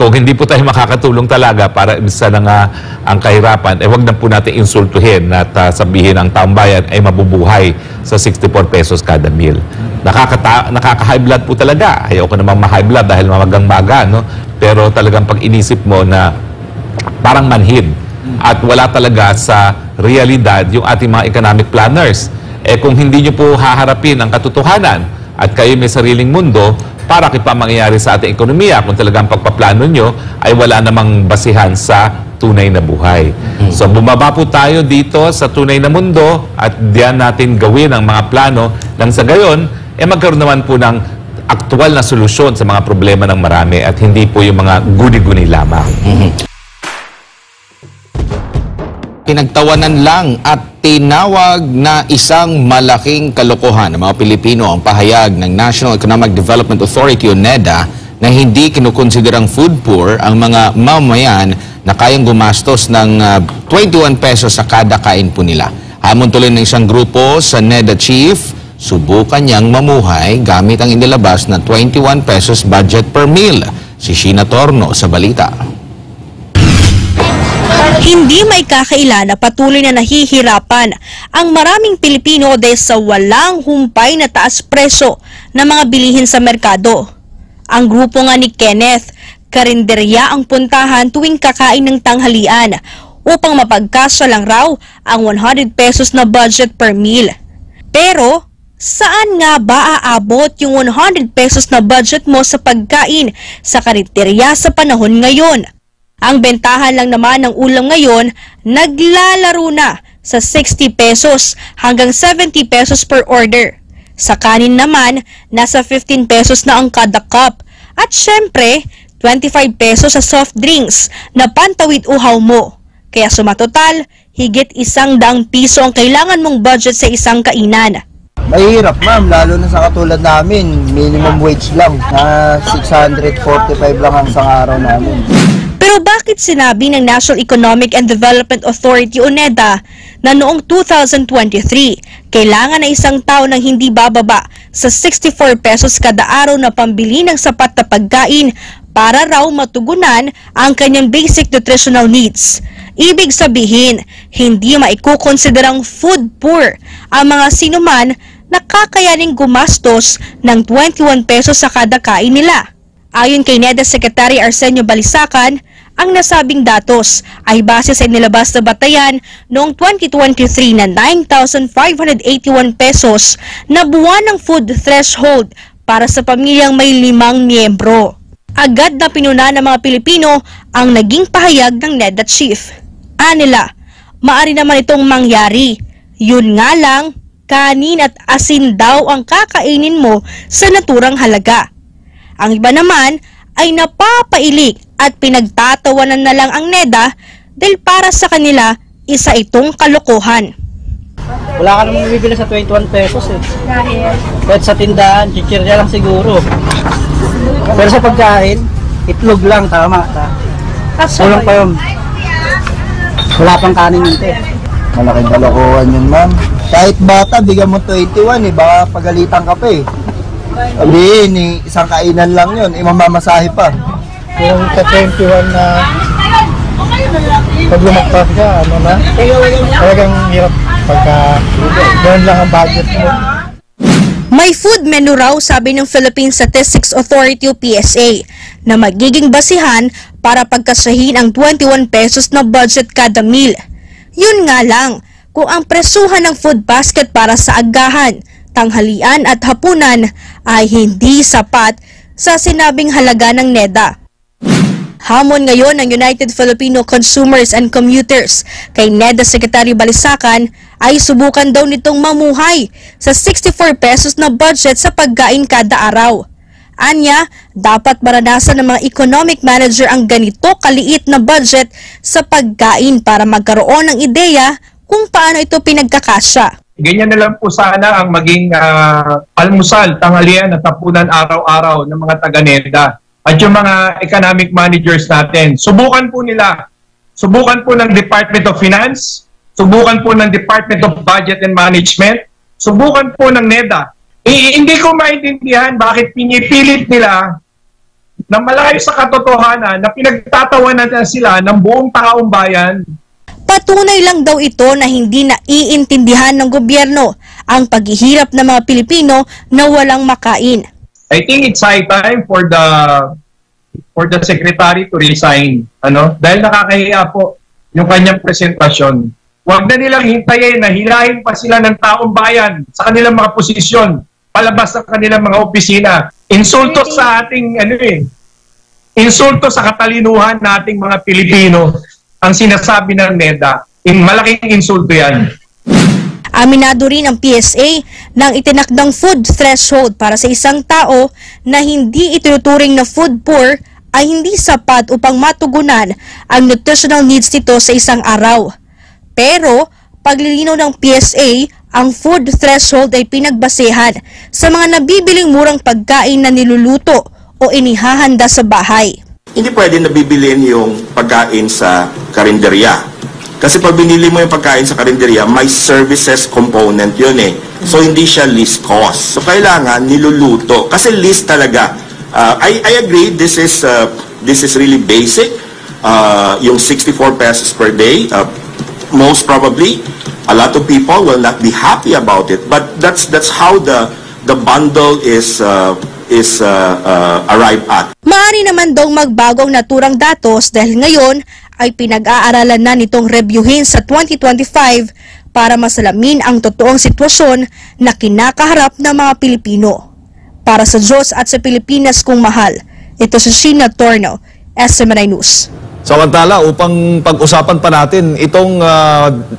kung hindi po tayo makakatulong talaga para ibsa na nga ang kahirapan, wag na po natin insultuhin at sabihin ang taong bayan ay mabubuhay sa 64 pesos kada meal. Nakaka-high blood po talaga. Ayaw ko namang ma-high blood dahil mamagang-maga, no? Pero talagang pag inisip mo na parang manhid at wala talaga sa realidad yung ating mga economic planners. Kung hindi nyo po haharapin ang katotohanan at kayo may sariling mundo, para pa mangyayari sa ating ekonomiya kung talagang pagpaplano nyo ay wala namang basihan sa tunay na buhay. So bumaba po tayo dito sa tunay na mundo at diyan natin gawin ang mga plano nang sa gayon, magkaroon naman po ng aktual na solusyon sa mga problema ng marami at hindi po yung mga guni-guni lamang. Pinagtawanan lang at tinawag na isang malaking kalokohan ng mga Pilipino ang pahayag ng National Economic Development Authority o NEDA na hindi kinukonsiderang food poor ang mga mamamayan na kayang gumastos ng 21 pesos sa kada kain po nila. Hamon tuloy ng isang grupo sa NEDA chief, subukan niyang mamuhay gamit ang inilabas na 21 pesos budget per meal. Si Sheena Torno sa balita. Hindi may kakaila na patuloy na nahihirapan ang maraming Pilipino dahil sa walang humpay na taas presyo ng mga bilihin sa merkado. Ang grupo nga ni Kenneth, karinderya ang puntahan tuwing kakain ng tanghalian upang mapagkasya lang raw ang 100 pesos na budget per meal. Pero saan nga ba aabot yung 100 pesos na budget mo sa pagkain sa karinderya sa panahon ngayon? Ang bentahan lang naman ng ulam ngayon, naglalaro na sa 60 pesos hanggang 70 pesos per order. Sa kanin naman, nasa 15 pesos na ang kada cup. At syempre, 25 pesos sa soft drinks na pantawid uhaw mo. Kaya sumatotal, higit 100 piso ang kailangan mong budget sa isang kainan. Mahirap ma'am, lalo na sa katulad namin, minimum wage lang, na 645 lang ang isang araw namin. Pero bakit sinabi ng National Economic and Development Authority o NEDA na noong 2023, kailangan na isang tao ng hindi bababa sa 64 pesos kada araw na pambili ng sapat na pagkain para raw matugunan ang kanyang basic nutritional needs? Ibig sabihin, hindi maikukonsiderang food poor ang mga sinuman na kakayaning gumastos ng 21 pesos sa kada kain nila. Ayon kay NEDA Secretary Arsenio Balisacan, ang nasabing datos ay base sa inilabas na batayan noong 2023 na 9,581 pesos na buwan ng food threshold para sa pamilyang may 5 miyembro. Agad na pinuna ng mga Pilipino ang naging pahayag ng NEDA chief. Anila, maari naman itong mangyari. Yun nga lang, kanin at asin daw ang kakainin mo sa naturang halaga. Ang iba naman ay napapailik at pinagtatawanan na lang ang NEDA dahil para sa kanila, isa itong kalokohan. Wala ka namang bibili sa 21 pesos eh. Kahit sa tindahan, chichirya lang siguro. Pero sa pagkain, itlog lang, tama. Kulang pa yun. Wala pang kanin yun eh. Malaking kalokohan yun ma'am. Kahit bata, bigyan mo 21 baka pagalitan ka pa eh. Sabihin, isang kainan lang yun, mamamasahe pa. Yung sa 21 na pag lumagpas ka, talagang hirap pagka doon lang ang budget mo. May food menu raw, sabi ng Philippine Statistics Authority o PSA, na magiging basihan para pagkasahin ang 21 pesos na budget kada meal. Yun nga lang, kung ang presuhan ng food basket para sa agahan, tanghalian at hapunan ay hindi sapat sa sinabing halaga ng NEDA. Hamon ngayon ng United Filipino Consumers and Commuters kay NEDA Secretary Balisacan ay subukan daw nitong mamuhay sa 64 pesos na budget sa pagkain kada araw. Anya, dapat maranasan ng mga economic manager ang ganito kaliit na budget sa pagkain para magkaroon ng ideya kung paano ito pinagkakasya. Ganyan na lang po sana ang maging almusal, tanghalian at hapunan araw-araw ng mga taga-NEDA at yung mga economic managers natin. Subukan po nila. Subukan po ng Department of Finance, subukan po ng Department of Budget and Management, subukan po ng NEDA. Hindi ko maintindihan bakit pinipilit nila na malayo sa katotohanan na pinagtatawanan na sila ng buong taong bayan. Patunay lang daw ito na hindi naiintindihan ng gobyerno ang paghihirap ng mga Pilipino na walang makain. I think it's high time for the secretary to resign. Dahil nakakahiya po yung kanyang presentasyon. Huwag na nilang hintayin na hilahin pa sila ng taong bayan sa kanilang mga posisyon, palabas ng kanilang mga opisina. Insulto sa ating insulto sa katalinuhan nating mga Pilipino ang sinasabi ng NEDA. Malaking insulto yan. Aminado rin ang PSA ng itinakdang food threshold para sa isang tao na hindi itinuturing na food poor ay hindi sapat upang matugunan ang nutritional needs nito sa isang araw. Pero, paglilinaw ng PSA, ang food threshold ay pinagbasehan sa mga nabibiling murang pagkain na niluluto o inihahanda sa bahay. Hindi pwede nabibilin yung pagkain sa karinderya. Kasi pag binili mo yung pagkain sa karinderya, may services component yun eh. So hindi siya least cost. So kailangan niluluto. Kasi least talaga. I agree, this is really basic. Yung 64 pesos per day, most probably, a lot of people will not be happy about it. But that's how the bundle is arrived at. Maaari naman daw magbago ang naturang datos dahil ngayon ay pinag-aaralan na nitong reviewin sa 2025 para masalamin ang totoong sitwasyon na kinakaharap ng mga Pilipino. Para sa Diyos at sa Pilipinas kung mahal, ito si Sheena Torno, SMNI News. Samantala, upang pag-usapan pa natin itong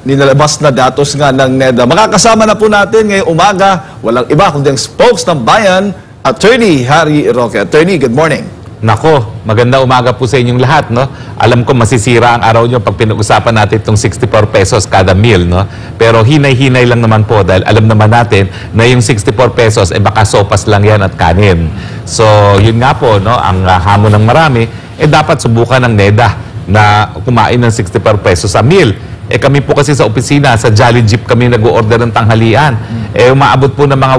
nilalabas na datos nga ng NEDA, makakasama na po natin ngayong umaga, walang iba kundi ang spokes ng bayan, Attorney Harry Roque. Attorney, good morning. Nako, maganda umaga po sa inyong lahat, no? Alam ko masisira ang araw nyo pag pinag-usapan natin itong 64 pesos kada meal, no? Pero hinay-hinay lang naman po dahil alam naman natin na yung 64 pesos, baka sopas lang yan at kanin. So, yun nga po, no? Ang hamon ng marami, dapat subukan ng NEDA na kumain ng 64 pesos sa meal. Kami po kasi sa opisina, sa Jolly Jeep kami nag-order ng tanghalian. Umaabot po ng mga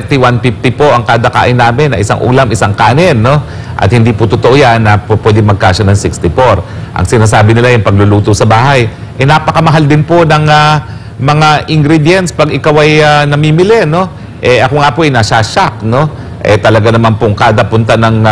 130, 150 po ang kada kain namin na isang ulam, isang kanin, no? At hindi po totoo yan na pwede magkasya ng 64. Ang sinasabi nila yung pagluluto sa bahay, napakamahal din po ng mga ingredients pag ikaw ay namimili, no? Ako nga po ay nasa-shock, no? Talaga naman pong kada punta ng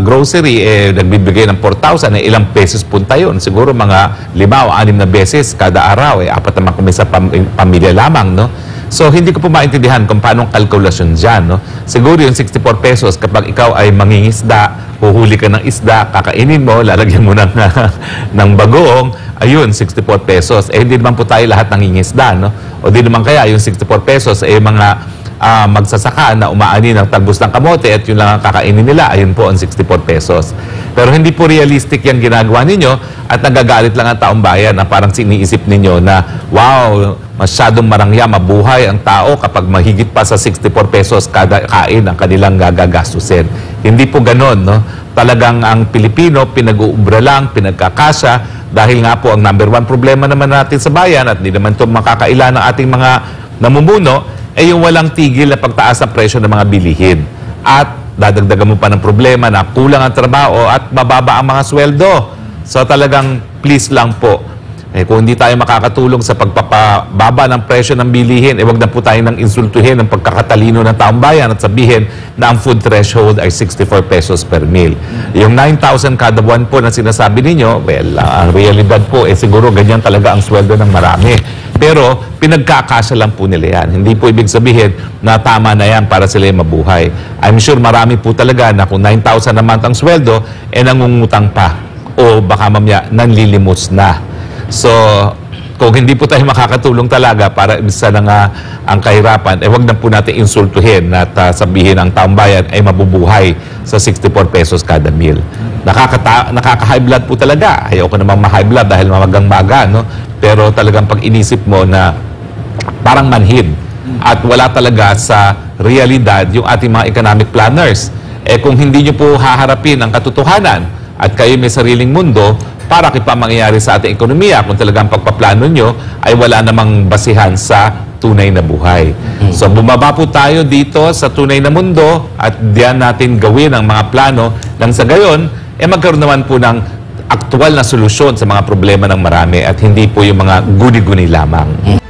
grocery, nagbibigay ng 4,000, ilang pesos punta yun. Siguro mga 5 o 6 na beses kada araw, 4 naman kami sa pamilya lamang, no? So, hindi ko po maintindihan kung paano ang kalkulasyon dyan, no? Siguro yung 64 pesos, kapag ikaw ay mangingisda, huhuli ka ng isda, kakainin mo, lalagyan mo ng bagoong, ayun, 64 pesos. Hindi naman po tayo lahat nangingisda, no? O di naman kaya yung 64 pesos, mga magsasaka na umaani ng talbos ng kamote at yun lang ang kakainin nila, ayun po ang 64 pesos. Pero hindi po realistic yung ginagawa ninyo at nagagalit lang ang taong bayan na parang siniisip ninyo na, wow, masyadong marangya, mabuhay ang tao kapag mahigit pa sa 64 pesos kada kain ang kanilang gagastusin. Hindi po ganon, no? Talagang ang Pilipino, pinag-uubra lang, pinagkakasya, dahil nga po ang number 1 problema naman natin sa bayan at hindi naman ito makakaila ng ating mga namumuno, yung walang tigil na pagtaas ng presyo ng mga bilihin. At dadagdagan mo pa ng problema na kulang ang trabaho at mababa ang mga sweldo. So talagang please lang po, kung hindi tayo makakatulong sa pagpapababa ng presyo ng bilihin, wag na po tayo nang insultuhin ang pagkakatalino ng taong bayan at sabihin na ang food threshold ay 64 pesos per meal. Yung 9,000 kada buwan po na sinasabi ninyo, well, ang realidad po, siguro ganyan talaga ang sweldo ng marami. Pero pinagkakasya lang po nila yan. Hindi po ibig sabihin na tama na yan para sila mabuhay. I'm sure marami po talaga na kung 9,000 naman ang sweldo, nangungutang pa. O baka mamaya nanlilimos na. So, kung hindi po tayo makakatulong talaga para ibsa na nga ang kahirapan, wag na po natin insultuhin at sabihin ang taong bayan ay mabubuhay sa 64 pesos kada meal. Nakaka-high blood po talaga. Ayoko namang ma-high blood dahil mamagang-maga, no? Pero talagang pag inisip mo na parang manhid at wala talaga sa realidad yung ating mga economic planners. Kung hindi nyo po haharapin ang katotohanan at kayo may sariling mundo, para kung pa mangyayari sa ating ekonomiya kung talagang pagpaplano nyo ay wala namang basihan sa tunay na buhay. So bumaba po tayo dito sa tunay na mundo at diyan natin gawin ang mga plano nang sa gayon, magkaroon naman po ng aktual na solusyon sa mga problema ng marami at hindi po yung mga guni-guni lamang.